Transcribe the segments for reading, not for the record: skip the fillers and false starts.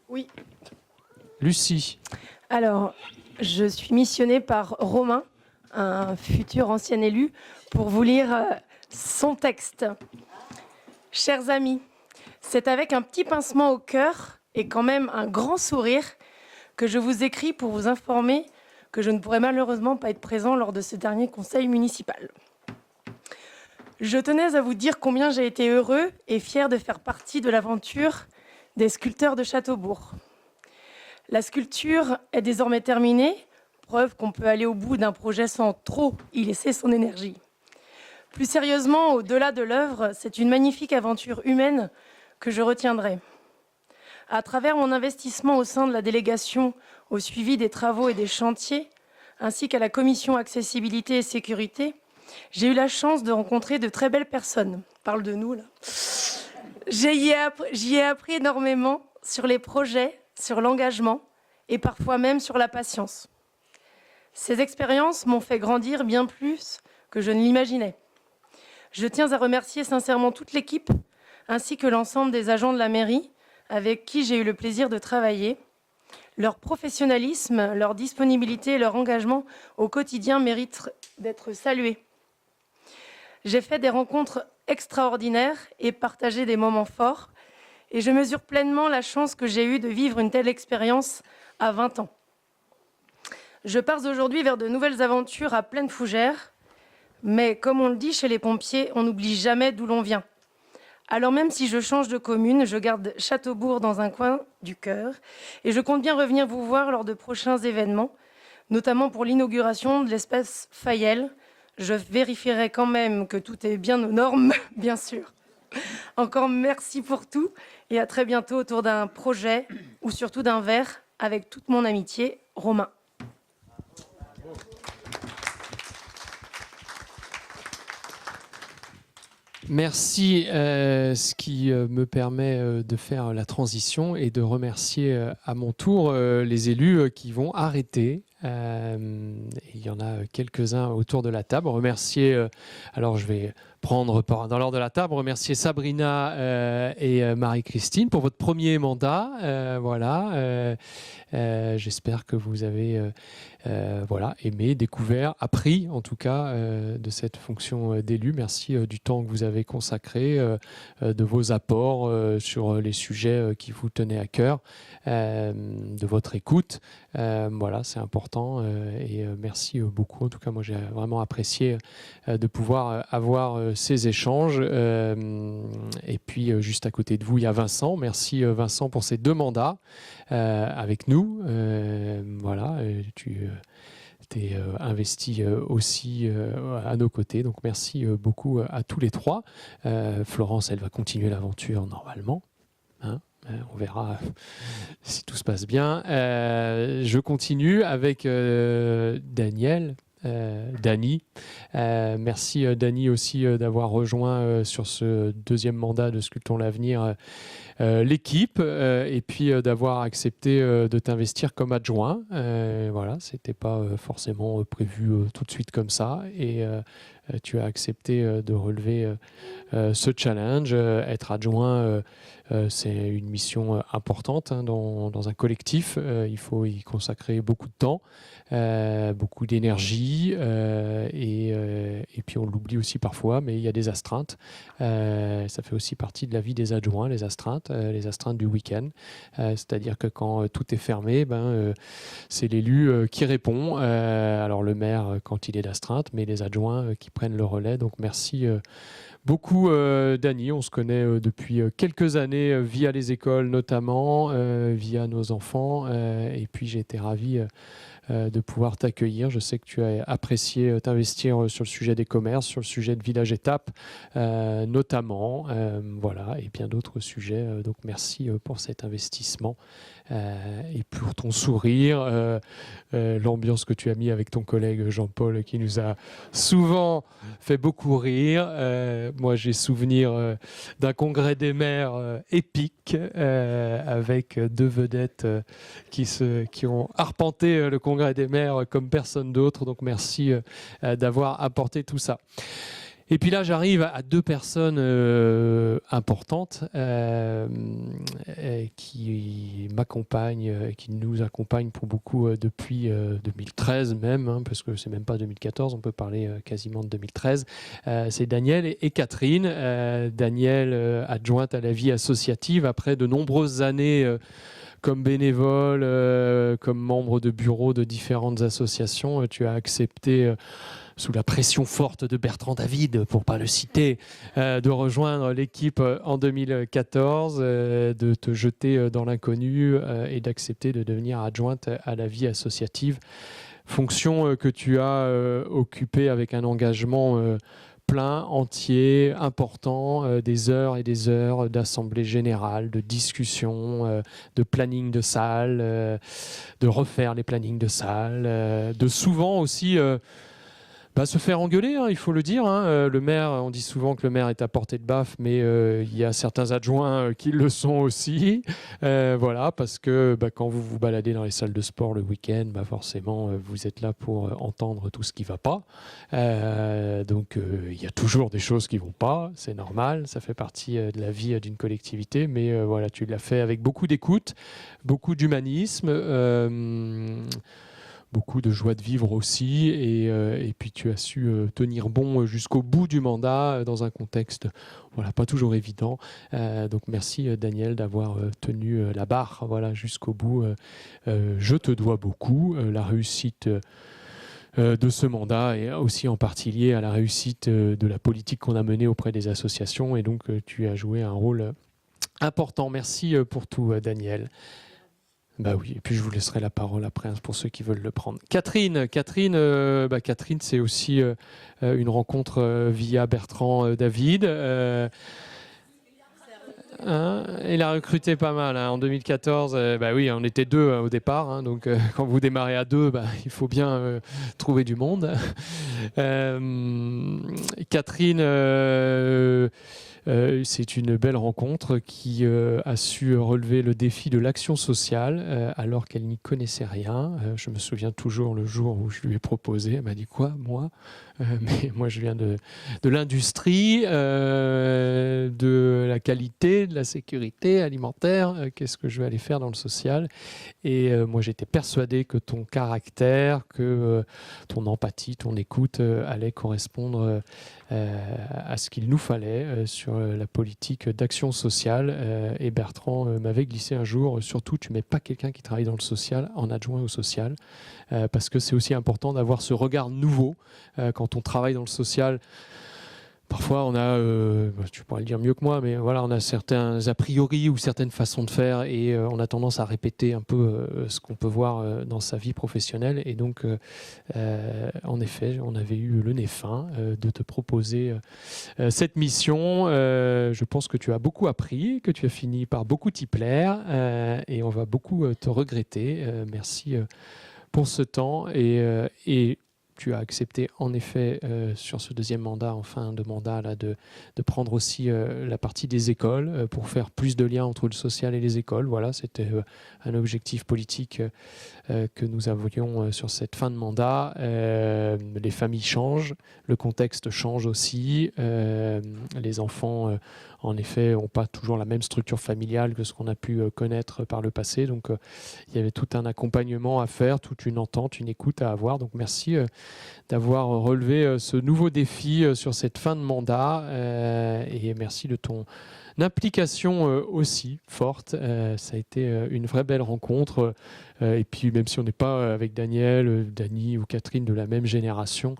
Oui. Lucie. Alors, je suis missionnée par Romain, un futur ancien élu, pour vous lire son texte. Chers amis, c'est avec un petit pincement au cœur et quand même un grand sourire que je vous écris pour vous informer que je ne pourrai malheureusement pas être présent lors de ce dernier conseil municipal. Je tenais à vous dire combien j'ai été heureux et fier de faire partie de l'aventure des sculpteurs de Châteaubourg. La sculpture est désormais terminée, preuve qu'on peut aller au bout d'un projet sans trop y laisser son énergie. Plus sérieusement, au-delà de l'œuvre, c'est une magnifique aventure humaine que je retiendrai. À travers mon investissement au sein de la délégation au suivi des travaux et des chantiers, ainsi qu'à la commission accessibilité et sécurité, j'ai eu la chance de rencontrer de très belles personnes. Parle de nous, là. J'y ai appris énormément sur les projets, sur l'engagement et parfois même sur la patience. Ces expériences m'ont fait grandir bien plus que je ne l'imaginais. Je tiens à remercier sincèrement toute l'équipe ainsi que l'ensemble des agents de la mairie avec qui j'ai eu le plaisir de travailler. Leur professionnalisme, leur disponibilité et leur engagement au quotidien méritent d'être salués. J'ai fait des rencontres extraordinaires et partagé des moments forts. Et je mesure pleinement la chance que j'ai eue de vivre une telle expérience à 20 ans. Je pars aujourd'hui vers de nouvelles aventures à pleine fougère. Mais comme on le dit chez les pompiers, on n'oublie jamais d'où l'on vient. Alors même si je change de commune, je garde Châteaubourg dans un coin du cœur. Et je compte bien revenir vous voir lors de prochains événements, notamment pour l'inauguration de l'espace Fayel. Je vérifierai quand même que tout est bien aux normes, bien sûr. Encore merci pour tout et à très bientôt autour d'un projet ou surtout d'un verre avec toute mon amitié, Romain. Merci, ce qui me permet de faire la transition et de remercier à mon tour les élus qui vont arrêter. Il y en a quelques-uns autour de la table. Remercier, alors je vais prendre dans l'ordre de la table, remercier Sabrina et Marie-Christine pour votre premier mandat. Voilà, j'espère que vous avez voilà, aimé, découvert, appris en tout cas de cette fonction d'élu. Merci du temps que vous avez consacré, de vos apports sur les sujets qui vous tenaient à cœur, de votre écoute. Voilà, c'est important et merci beaucoup. En tout cas, moi j'ai vraiment apprécié de pouvoir avoir ces échanges. Et puis juste à côté de vous, il y a Vincent. Merci Vincent pour ces 2 mandats avec nous. Voilà, tu t'es investi aussi à nos côtés. Donc merci beaucoup à tous les 3. Florence, elle va continuer l'aventure normalement. Hein, on verra si tout se passe bien. Je continue avec Daniel. Dany. Merci Dany aussi d'avoir rejoint sur ce 2e mandat de Sculptons l'avenir l'équipe et puis d'avoir accepté de t'investir comme adjoint. Voilà, c'était pas forcément prévu tout de suite comme ça et tu as accepté de relever ce challenge. Être adjoint, c'est une mission importante hein, dans un collectif. Il faut y consacrer beaucoup de temps, beaucoup d'énergie et puis on l'oublie aussi parfois, mais il y a des astreintes. Ça fait aussi partie de la vie des adjoints, les astreintes du week-end. C'est-à-dire que quand tout est fermé, c'est l'élu qui répond. Alors le maire quand il est d'astreinte, mais les adjoints qui prennent le relais. Donc merci beaucoup Dany, on se connaît depuis quelques années via les écoles notamment, via nos enfants et puis j'ai été ravi de pouvoir t'accueillir. Je sais que tu as apprécié t'investir sur le sujet des commerces, sur le sujet de Village Étape notamment, voilà, et bien d'autres sujets. Donc merci pour cet investissement et pour ton sourire, l'ambiance que tu as mis avec ton collègue Jean-Paul qui nous a souvent fait beaucoup rire. Moi j'ai souvenir d'un congrès des maires épique avec 2 vedettes qui ont arpenté le congrès des maires comme personne d'autre. Donc merci d'avoir apporté tout ça. Et puis là, j'arrive à deux personnes importantes qui m'accompagnent, qui nous accompagnent pour beaucoup depuis 2013 même, hein, parce que c'est même pas 2014, on peut parler quasiment de 2013. C'est Daniel et Catherine. Daniel, adjointe à la vie associative, après de nombreuses années comme bénévole, comme membre de bureau de différentes associations, tu as accepté sous la pression forte de Bertrand David, pour ne pas le citer, de rejoindre l'équipe en 2014, de te jeter dans l'inconnu et d'accepter de devenir adjointe à la vie associative. Fonction que tu as occupée avec un engagement plein, entier, important, des heures et des heures d'assemblée générale, de discussion, de planning de salle, de refaire les plannings de salle, de souvent aussi... se faire engueuler, hein, il faut le dire. Hein. Le maire, on dit souvent que le maire est à portée de baffe, mais il y a certains adjoints qui le sont aussi. Voilà, parce que quand vous vous baladez dans les salles de sport le week-end, forcément, vous êtes là pour entendre tout ce qui ne va pas. Donc, il y a toujours des choses qui ne vont pas, c'est normal, ça fait partie de la vie d'une collectivité, mais voilà, tu l'as fait avec beaucoup d'écoute, beaucoup d'humanisme, beaucoup de joie de vivre aussi, et puis tu as su tenir bon jusqu'au bout du mandat dans un contexte pas toujours évident. Donc merci Daniel d'avoir tenu la barre jusqu'au bout. Je te dois beaucoup. La réussite de ce mandat et aussi en partie liée à la réussite de la politique qu'on a menée auprès des associations, et donc tu as joué un rôle important. Merci pour tout Daniel. Oui, et puis je vous laisserai la parole après pour ceux qui veulent le prendre. Catherine, c'est aussi une rencontre via Bertrand David. Il a recruté pas mal. En 2014, oui, on était deux au départ. Donc quand vous démarrez à deux, il faut bien trouver du monde. Catherine... c'est une belle rencontre qui a su relever le défi de l'action sociale alors qu'elle n'y connaissait rien. Je me souviens toujours le jour où je lui ai proposé. Elle m'a dit « Quoi, moi ?» Mais moi, je viens de l'industrie, de la qualité, de la sécurité alimentaire. Qu'est-ce que je vais aller faire dans le social ? Et moi, j'étais persuadé que ton caractère, que ton empathie, ton écoute allait correspondre à ce qu'il nous fallait sur la politique d'action sociale. Et Bertrand m'avait glissé un jour, surtout, tu ne mets pas quelqu'un qui travaille dans le social en adjoint au social, parce que c'est aussi important d'avoir ce regard nouveau quand on travaille dans le social. Parfois, on a, tu pourrais le dire mieux que moi, mais voilà, on a certains a priori ou certaines façons de faire, et on a tendance à répéter un peu ce qu'on peut voir dans sa vie professionnelle. Et donc, en effet, on avait eu le nez fin de te proposer cette mission. Je pense que tu as beaucoup appris, que tu as fini par beaucoup t'y plaire, et on va beaucoup te regretter. Merci pour ce temps, et tu as accepté en effet sur ce deuxième mandat, en fin de mandat, de prendre aussi la partie des écoles pour faire plus de liens entre le social et les écoles. Voilà, c'était un objectif politique que nous avions sur cette fin de mandat. Les familles changent, le contexte change aussi. Les enfants, en effet, n'ont pas toujours la même structure familiale que ce qu'on a pu connaître par le passé. Donc, il y avait tout un accompagnement à faire, toute une entente, une écoute à avoir. Donc, merci d'avoir relevé ce nouveau défi sur cette fin de mandat, et merci de ton implication aussi forte. Ça a été une vraie belle rencontre, et puis même si on n'est pas avec Daniel, Dany ou Catherine de la même génération,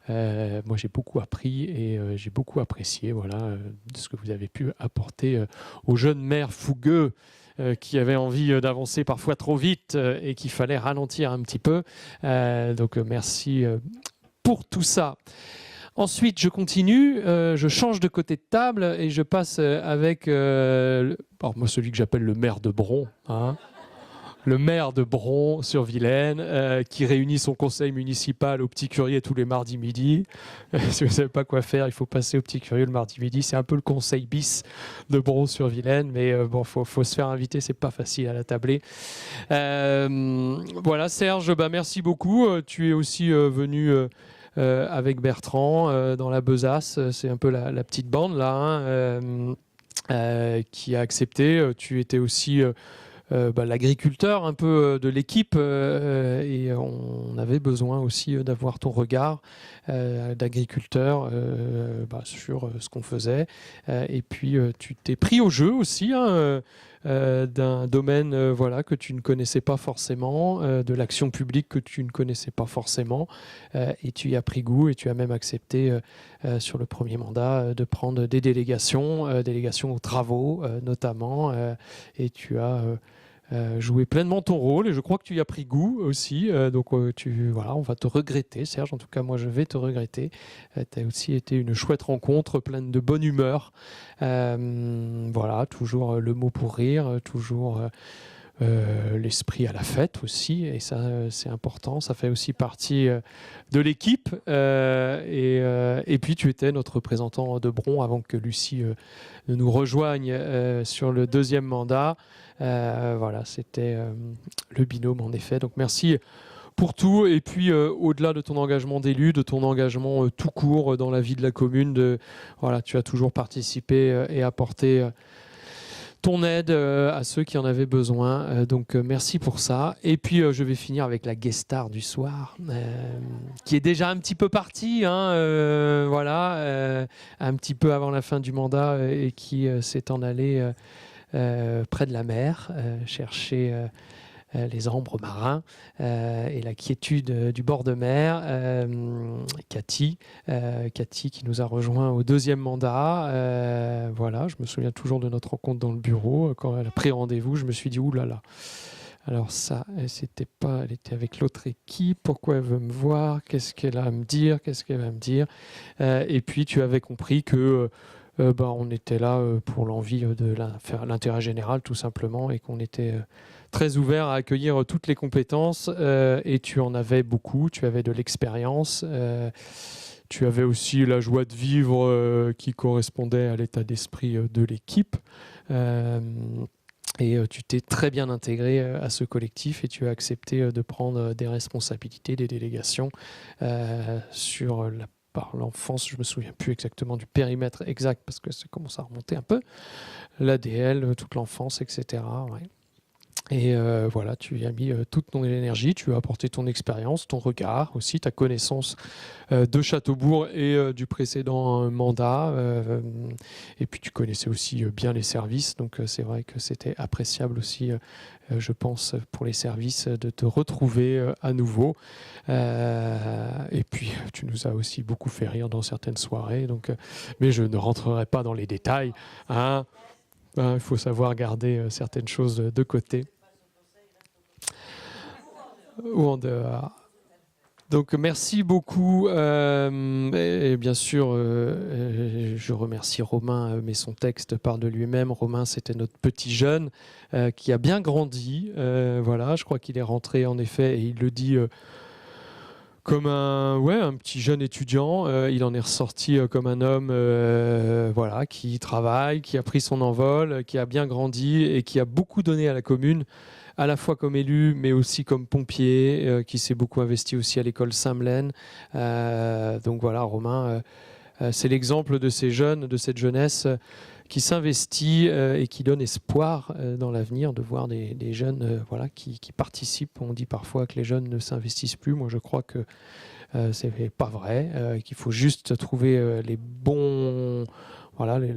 moi j'ai beaucoup appris et j'ai beaucoup apprécié de ce que vous avez pu apporter aux jeunes maires fougueux qui avaient envie d'avancer parfois trop vite et qu'il fallait ralentir un petit peu. Donc merci pour tout ça. Ensuite, je continue, je change de côté de table et je passe avec moi, celui que j'appelle le maire de Bron, le maire de Bron-sur-Vilaine, qui réunit son conseil municipal au Petit Curier tous les mardis midi. Si vous ne savez pas quoi faire, il faut passer au Petit Curier le mardi midi. C'est un peu le conseil bis de Bron-sur-Vilaine, mais faut se faire inviter, c'est pas facile à la tabler. Voilà, Serge, merci beaucoup. Tu es aussi venu avec Bertrand dans la besace. C'est un peu la petite bande là, hein, qui a accepté. Tu étais aussi l'agriculteur un peu de l'équipe et on avait besoin aussi d'avoir ton regard d'agriculteur sur ce qu'on faisait. Et puis tu t'es pris au jeu aussi, hein, d'un domaine que tu ne connaissais pas forcément, de l'action publique que tu ne connaissais pas forcément, et tu y as pris goût et tu as même accepté sur le premier mandat de prendre des délégations aux travaux notamment, et tu as joué pleinement ton rôle et je crois que tu y as pris goût aussi. On va te regretter, Serge. En tout cas, moi, je vais te regretter. Tu as aussi été une chouette rencontre, pleine de bonne humeur. Toujours le mot pour rire, toujours l'esprit à la fête aussi. Et ça, c'est important. Ça fait aussi partie de l'équipe. Et puis, tu étais notre représentant de Bron avant que Lucie ne nous rejoigne sur le deuxième mandat. C'était le binôme en effet. Donc merci pour tout. Et puis au-delà de ton engagement d'élu, de ton engagement tout court dans la vie de la commune, tu as toujours participé et apporté ton aide à ceux qui en avaient besoin. Donc merci pour ça. Et puis je vais finir avec la guest star du soir, qui est déjà un petit peu partie, hein, un petit peu avant la fin du mandat et qui s'est en allée près de la mer, chercher les ambres marins et la quiétude du bord de mer. Cathy qui nous a rejoint au deuxième mandat. Je me souviens toujours de notre rencontre dans le bureau. Quand elle a pris rendez-vous, je me suis dit, oulala. Alors ça, elle était avec l'autre équipe. Pourquoi elle veut me voir? Qu'est-ce qu'elle a à me dire? Et puis tu avais compris que on était là pour l'envie de faire l'intérêt général tout simplement et qu'on était très ouvert à accueillir toutes les compétences et tu en avais beaucoup, tu avais de l'expérience, tu avais aussi la joie de vivre qui correspondait à l'état d'esprit de l'équipe et tu t'es très bien intégré à ce collectif et tu as accepté de prendre des responsabilités, des délégations par l'enfance, je ne me souviens plus exactement du périmètre exact parce que ça commence à remonter un peu, l'ADL, toute l'enfance, etc. Ouais. Et tu y as mis toute ton énergie, tu as apporté ton expérience, ton regard aussi, ta connaissance de Châteaubourg et du précédent mandat. Et puis tu connaissais aussi bien les services, donc c'est vrai que c'était appréciable aussi, je pense, pour les services de te retrouver à nouveau. Et puis tu nous as aussi beaucoup fait rire dans certaines soirées, mais je ne rentrerai pas dans les détails. Hein. Il faut savoir garder certaines choses de côté. Ou en dehors. Donc merci beaucoup et bien sûr je remercie Romain, mais son texte parle de lui-même. Romain, c'était notre petit jeune qui a bien grandi, je crois qu'il est rentré en effet et il le dit comme un petit jeune étudiant. Il en est ressorti comme un homme qui travaille, qui a pris son envol, qui a bien grandi et qui a beaucoup donné à la commune, à la fois comme élu, mais aussi comme pompier, qui s'est beaucoup investi aussi à l'école Saint-Melaine. Romain, c'est l'exemple de ces jeunes, de cette jeunesse qui s'investit et qui donne espoir dans l'avenir, de voir des jeunes qui participent. On dit parfois que les jeunes ne s'investissent plus. Moi, je crois que c'est pas vrai, qu'il faut juste trouver la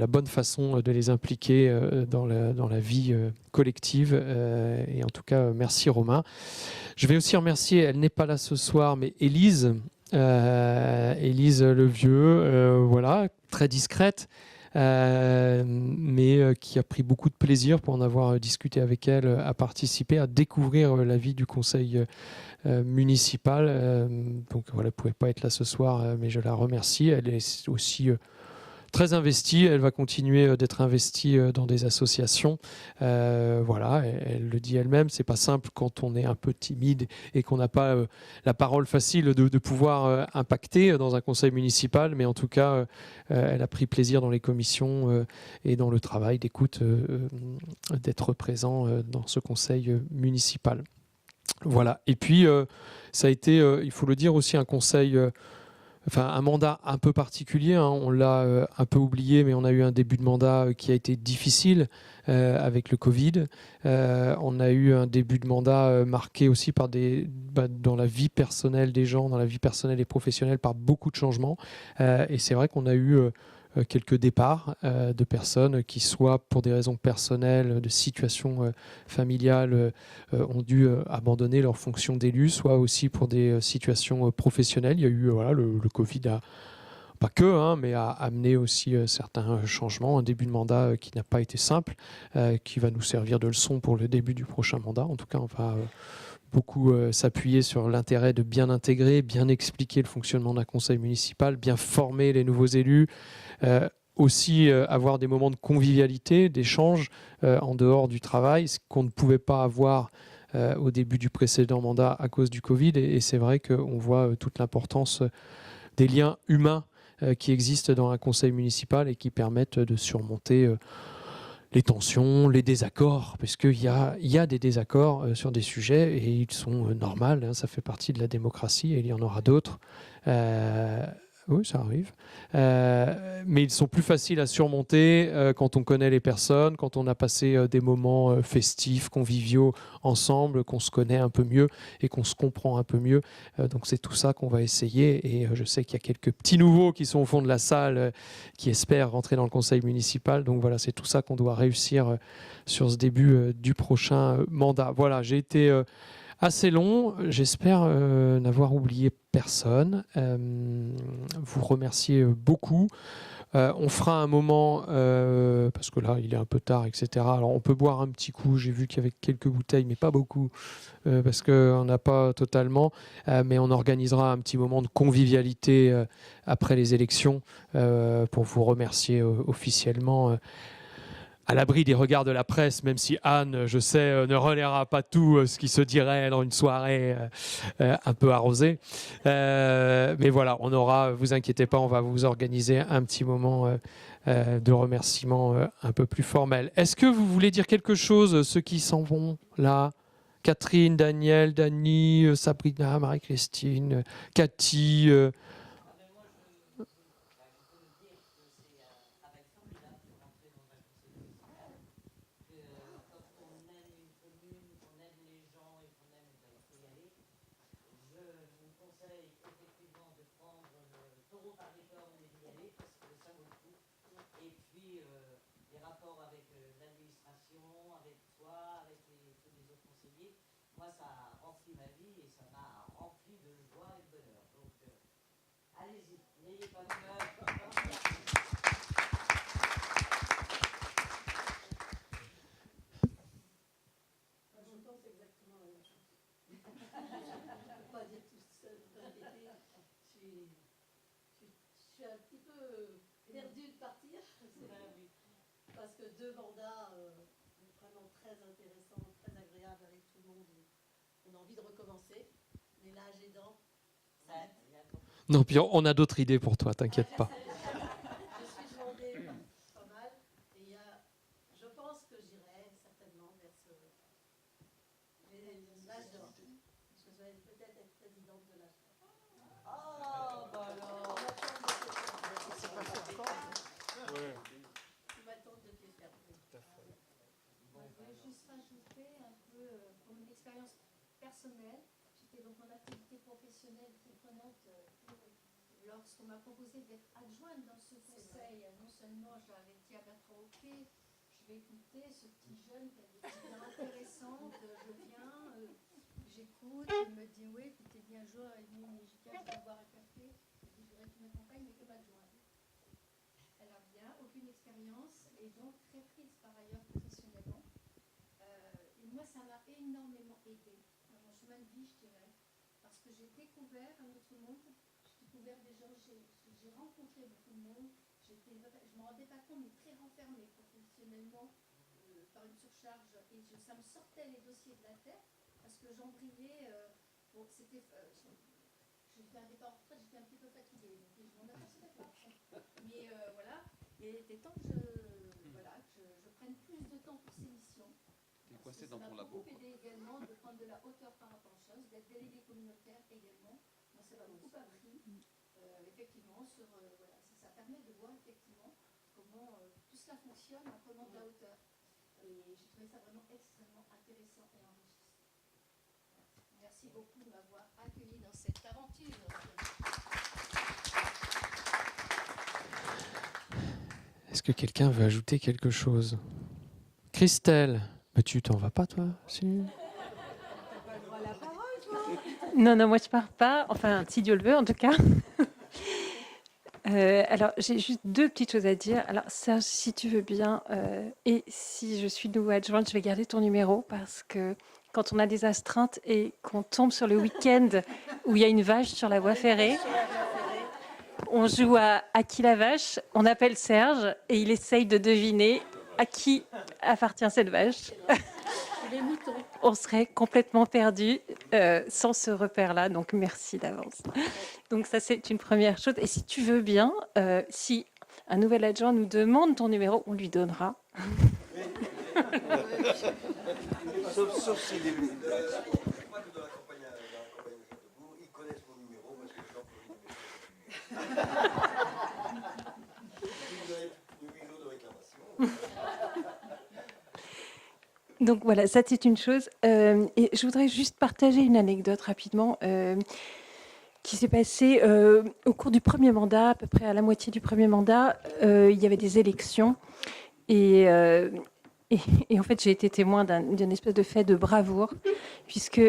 bonne façon de les impliquer dans la vie collective. Et en tout cas, merci Romain. Je vais aussi remercier, elle n'est pas là ce soir, mais Élise Levieux, très discrète, mais qui a pris beaucoup de plaisir pour en avoir discuté avec elle, à participer, à découvrir la vie du conseil municipal. Elle ne pouvait pas être là ce soir, mais je la remercie. Elle est aussi très investie, elle va continuer d'être investie dans des associations. Elle le dit elle-même, c'est pas simple quand on est un peu timide et qu'on n'a pas la parole facile de pouvoir impacter dans un conseil municipal, mais en tout cas, elle a pris plaisir dans les commissions et dans le travail d'écoute, d'être présent dans ce conseil municipal. Voilà. Et puis, ça a été, il faut le dire aussi, un conseil enfin un mandat un peu particulier, hein, on l'a un peu oublié, mais on a eu un début de mandat qui a été difficile avec le Covid. On a eu un début de mandat marqué aussi par dans la vie personnelle des gens, dans la vie personnelle et professionnelle, par beaucoup de changements. Et c'est vrai qu'on a eu quelques départs de personnes qui, soit pour des raisons personnelles, de situations familiales, ont dû abandonner leur fonction d'élu, soit aussi pour des situations professionnelles. Il y a eu le Covid pas que, hein, mais a amené aussi certains changements, un début de mandat qui n'a pas été simple, qui va nous servir de leçon pour le début du prochain mandat. En tout cas, on va beaucoup s'appuyer sur l'intérêt de bien intégrer, bien expliquer le fonctionnement d'un conseil municipal, bien former les nouveaux élus, aussi avoir des moments de convivialité, d'échange en dehors du travail, ce qu'on ne pouvait pas avoir au début du précédent mandat à cause du Covid. Et c'est vrai qu'on voit toute l'importance des liens humains qui existent dans un conseil municipal et qui permettent de surmonter les tensions, les désaccords, parce qu'il y a des désaccords sur des sujets et ils sont normaux, hein, ça fait partie de la démocratie et il y en aura d'autres. Oui, ça arrive. Mais ils sont plus faciles à surmonter quand on connaît les personnes, quand on a passé des moments festifs, conviviaux ensemble, qu'on se connaît un peu mieux et qu'on se comprend un peu mieux. Donc c'est tout ça qu'on va essayer. Et je sais qu'il y a quelques petits nouveaux qui sont au fond de la salle qui espèrent rentrer dans le conseil municipal. Donc voilà, c'est tout ça qu'on doit réussir sur ce début du prochain mandat. Voilà, j'ai été assez long. J'espère n'avoir oublié personne. Vous remercier beaucoup. On fera un moment, parce que là, il est un peu tard, etc. Alors, on peut boire un petit coup. J'ai vu qu'il y avait quelques bouteilles, mais pas beaucoup, parce qu'on n'a pas totalement. Mais on organisera un petit moment de convivialité après les élections pour vous remercier officiellement. À l'abri des regards de la presse, même si Anne, je sais, ne relaiera pas tout ce qui se dirait dans une soirée un peu arrosée. Mais voilà, on aura, vous inquiétez pas, on va vous organiser un petit moment de remerciement un peu plus formel. Est-ce que vous voulez dire quelque chose, ceux qui s'en vont là? Catherine, Daniel, Dany, Sabrina, Marie-Christine, Cathy. Parce que 2 mandats vraiment très intéressants, très agréables avec tout le monde. On a envie de recommencer. Mais l'âge aidant, ça aide. Non, puis on a d'autres idées pour toi, t'inquiète pas. Je suis demandée pas mal. Et je pense que j'irai certainement vers l'âge d'or. Je vais peut-être être présidente de l'âge d'or. Oh, bah alors. C'est pas fait encore. Ouais. Je voulais juste rajouter un peu comme une expérience personnelle. J'étais donc en activité professionnelle très prenante lorsqu'on m'a proposé d'être adjointe dans ce conseil. Non seulement j'avais dit à Bertrand, ok, je vais écouter ce petit jeune qui a des idées intéressantes, je viens, j'écoute, il me dit oui, écoutez bien, jour et demi, mais je vais boire un café, je dis, je voudrais que tu m'accompagnes, mais comme adjointe. Elle a bien, aucune expérience, et donc très prise par ailleurs professionnellement. Et moi, ça m'a énormément aidée dans mon chemin de vie, je dirais, parce que j'ai découvert un autre monde, j'ai découvert des gens, j'ai rencontré beaucoup de monde, je ne me rendais pas compte, mais très renfermée professionnellement par une surcharge, et ça me sortait les dossiers de la tête, parce que j'embrayais, bon, c'était... j'ai fait un départ en retraite, j'étais un petit peu fatiguée, donc je m'en apercevais pas. Mais voilà, et il était temps que je prenne plus de temps pour ces missions. Coincé dans ton labo. Ça m'a beaucoup aidé également de prendre de la hauteur par rapport aux choses, d'être délégué communautaire également. Moi, ça m'a beaucoup appris. effectivement, ça permet de voir effectivement comment tout cela fonctionne en prenant de la hauteur. Et j'ai trouvé ça vraiment extrêmement intéressant et enrichissant. Merci beaucoup de m'avoir accueilli dans cette aventure. Est-ce que quelqu'un veut ajouter quelque chose? Christelle, mais tu t'en vas pas, toi? Si. Non, moi je pars pas. Enfin, si Dieu le veut, en tout cas. Alors, j'ai juste deux petites choses à dire. Alors, Serge, si tu veux bien, et si je suis nouveau adjointe, je vais garder ton numéro parce que quand on a des astreintes et qu'on tombe sur le week-end où il y a une vache sur la voie ferrée, on joue à qui la vache, on appelle Serge et il essaye de deviner à qui appartient cette vache. Les moutons. On serait complètement perdu sans ce repère-là, donc merci d'avance. Donc ça, c'est une première chose. Et si tu veux bien, si un nouvel adjoint nous demande ton numéro, on lui donnera. Sauf si les je crois que dans la campagne de Châteaubourg, ils connaissent mon numéro parce que je leur donne le numéro. Vous avez plus de 8 jours de réclamation. Donc voilà, ça c'est une chose. Et je voudrais juste partager une anecdote rapidement qui s'est passée au cours du premier mandat, à peu près à la moitié du premier mandat. Il y avait des élections et en fait j'ai été témoin d'une espèce de fait de bravoure puisque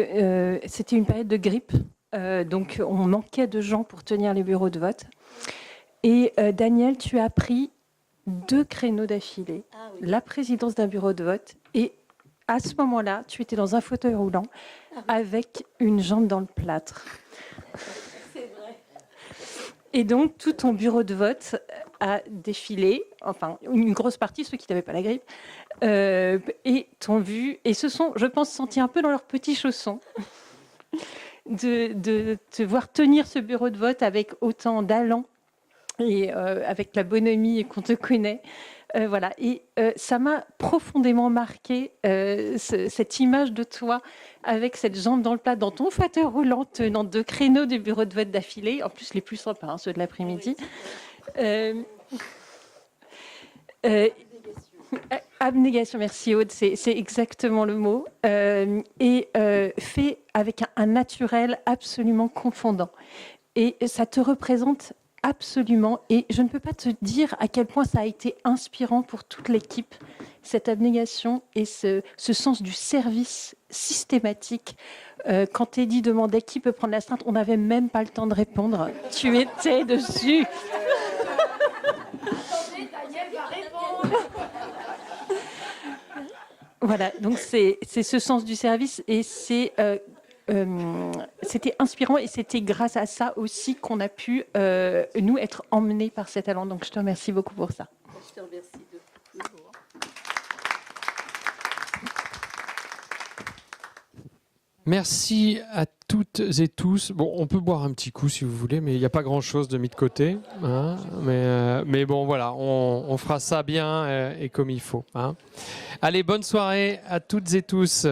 c'était une période de grippe. Donc on manquait de gens pour tenir les bureaux de vote. Et Daniel, tu as pris 2 créneaux d'affilée, la présidence d'un bureau de vote et à ce moment-là, tu étais dans un fauteuil roulant avec une jambe dans le plâtre. C'est vrai. Et donc, tout ton bureau de vote a défilé, enfin, une grosse partie, ceux qui n'avaient pas la grippe, et t'ont vu, et se sont, je pense, sentis un peu dans leurs petits chaussons de te voir tenir ce bureau de vote avec autant d'allant et avec la bonhomie qu'on te connaît. Voilà, et ça m'a profondément marqué cette image de toi avec cette jambe dans le plat, dans ton fauteuil roulant, tenant 2 créneaux du bureau de vote d'affilée, en plus les plus sympas, hein, ceux de l'après-midi. Abnégation, merci Aude, c'est exactement le mot, et fait avec un naturel absolument confondant. Et ça te représente absolument, et je ne peux pas te dire à quel point ça a été inspirant pour toute l'équipe, cette abnégation et ce sens du service systématique. Quand Eddy demandait qui peut prendre l'astreinte, on n'avait même pas le temps de répondre. Tu étais dessus. Daniel va répondre. Voilà, donc c'est ce sens du service et c'était inspirant et c'était grâce à ça aussi qu'on a pu, nous, être emmenés par cet talent. Donc, je te remercie beaucoup pour ça. Je te remercie de toujours. Merci à toutes et tous. Bon, on peut boire un petit coup si vous voulez, mais il n'y a pas grand-chose de mis de côté. Hein, mais bon, voilà, on fera ça bien et comme il faut. Hein. Allez, bonne soirée à toutes et tous.